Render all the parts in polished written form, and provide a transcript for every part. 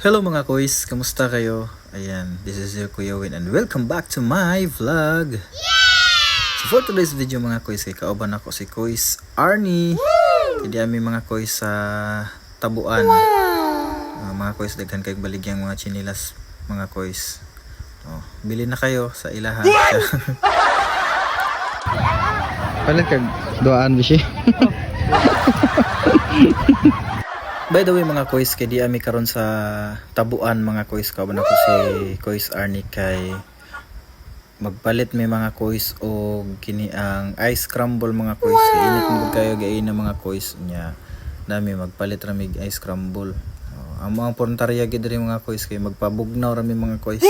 Hello mga kois, kamusta kayo? Ayan, this is your Kuya Win and welcome back to my vlog. So for today's video mga kois, kay kauban ako si Kois Arnie. Kaya ami mga kois sa tabuan. Mga kois, daghan kayong baligyang mga chinilas mga kois. Bili na kayo sa ilaha. Palit kag doan bishi. By the way mga kois, kay di ami karon sa tabuan mga kois, kauban ako si Kois Arnie kay magpalit may mga kois o kini ang ice crumble mga kois. Kay init mo kayo gain na mga kois nya. Nami magpalit rami ice crumble. Ang mga porntarya gid diri mga kois kay magpabugnaw rami mga kois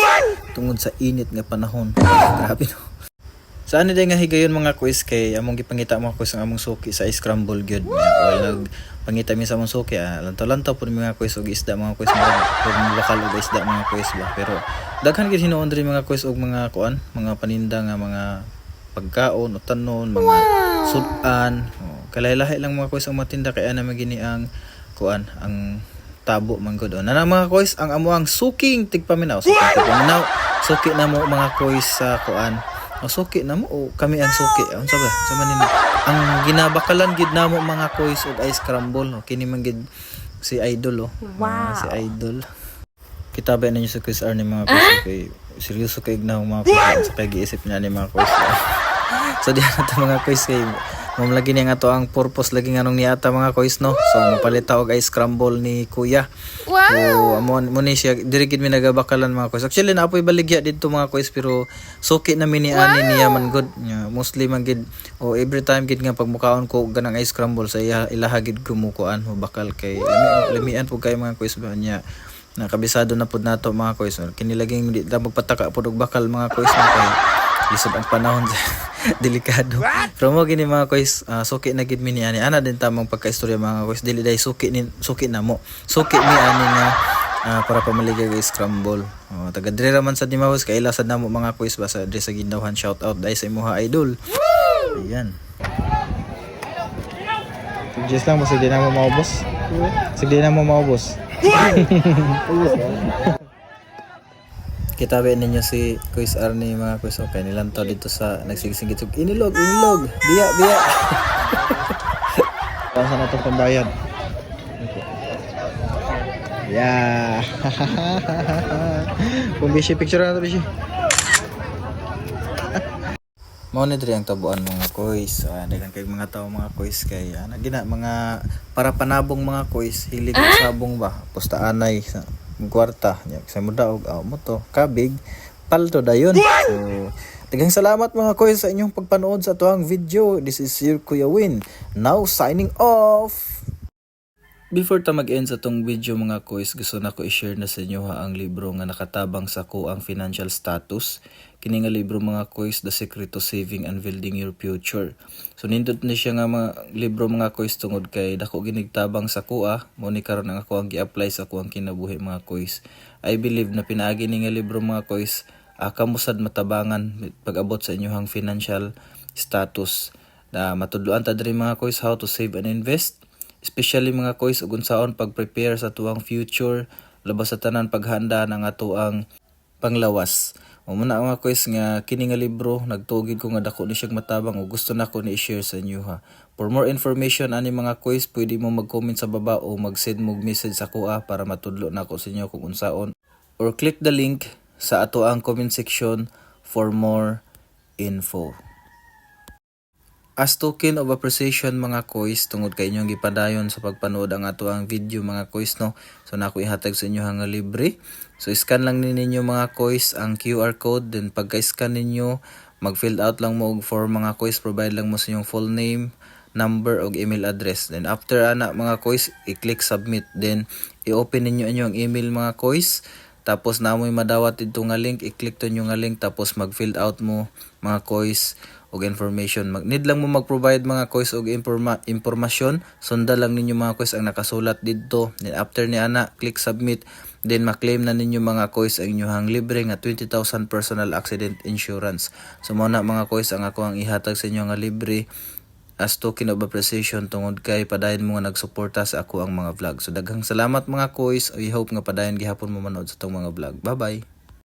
tungod sa init nga panahon. Grabe no. Sa ano din nga higayon mga kois kay among gipangita mga kois ang among suki sa ice crumble gyud. Well, nagpangita mi sa among suki lantaw-lantaw pud mga kois og isda mga kois mga lokal og isda mga kois ba. Pero daghan gid hinuon diri mga kois og mga kuan, mga paninda nga mga pagkaon o tanon, mga sudan. Kalay-lahi lang mga kois ang matinda kay ana magini ang kuan, ang tabo man gud. Nana mga kois ang amuang suking tigpaminaw. Suki na mo mga kois sa kuan. Suki na mo o kami ang suki. Unsa ba? Sa manin ang ginabakalan gid namo mga kois og ice crumble. Kini man gid si Idol Wow. si Idol. Kitabi na niyo sa Kois Arnie mga kois kay seryoso kay ignaw mga kois sa kay giisip niya ni mga kois. So diyan na to mga kois kay mamlagi niya nga to ang purpose lagi nganong niata mga kois no. So mapalit ta og ice crumble ni Kuya. So amo ni siya diri gid mi nagabakalan mga kois. Actually naapoy baligya didto mga kois pero suki na mi ni ani niya man good. Mostly man gid o every time gid nga pagmukaon ko ganang ice crumble sa ilaha gid kumukuan mo bakal kay lamian pud kay mga kois ba niya. Nakabisado na pud nato mga kois. Kini laging di ta magpataka pud og bakal mga kois kay lisod ang panahon. Delikado. Pero mo gini mga kois, suki na gid mi ni ani. Ana din tamang pagkaistorya mga kois, dili day suki na mo. Suki mi ani nga para pamaligay guys scramble. Taga dire raman sa Dimawos kay ila sad namo mga kois ba sa dire sa Gindawan, shout out dai sa imuha idol. Ayan. Just lang sige na mo maubos. Sige na mo maubos. Kitabi ninyo si Kois Arnie mga kois. Okay, nilantaw dito sa nagsigising inilog. Biya. Pasa na itong pambayad. Yeah. Kung bishi picture na ito bishi. Mao ni diri ang tabuan mga kois. Daghang kay mga tawo mga kois kay gina mga para panabong mga kois, hilig sa sabong ba. Pusta anay sa kwarta nya sa muda og mo to kabig palto dayon. So daghang salamat mga kois sa inyong pagpanood sa tuang video. This is your Kuya Win. Now signing off. Before ta mag-end sa tong video mga kois, gusto na ko i-share na sa inyo ang libro nga nakatabang sa ko ang financial status. Kini nga libro mga kois, The Secret to Saving and Building Your Future. So nindot ni siya nga mga libro mga kois tungod kay dako ginigtabang sa kuha, mo ni karon ang ako ang gi-apply sa kuang kinabuhi mga kois. I believe na pinaagi ni nga libro mga kois, kamusad matabangan pag-abot sa inyong financial status. Na matudloan ta diri mga kois how to save and invest. Especially mga kois ug unsaon pag-prepare sa tuang future, labas sa tanan paghanda ng atuang panglawas. Muna mga kois nga kini nga libro nagtugid ko nga dako ni siyang matabang ug gusto nako ni i-share sa inyo ha. For more information ani mga kois, pwede mo mag-comment sa baba o mag-send mo message sa kuha para matudlo nako sa inyo kung unsaon, or click the link sa atuang comment section for more info. As token of appreciation mga kois, tungod kay inyong gipadayon sa pagpanood ang ato ang video mga kois no. So nako ihatag sa inyo nga libre. So scan lang ninyo mga kois ang QR code, then pagka-scan ninyo mag-fill out lang mo og form mga kois, provide lang mo sa inyong full name, number og email address. Then after ana mga kois, i-click submit, then i-open ninyo inyong email mga kois. Tapos namoy madawat dito nga link, i-click to nyo nga link tapos mag-fill out mo mga kois og information. Need lang mo mag-provide mga kois og impormasyon. Sunda lang ninyo mga kois ang nakasulat dito. Then after ni ana, click submit. Then ma-claim na ninyo mga kois ang inyong libre nga 20,000 personal accident insurance. So muna mga kois ang ako ang ihatag sa inyo nga libre as token of appreciation tungod kay padayon mo nga nagsuporta sa ako ang mga vlog. So daghang salamat mga koys. I hope nga padayon gihapon mo manood sa tong mga vlog. Bye bye.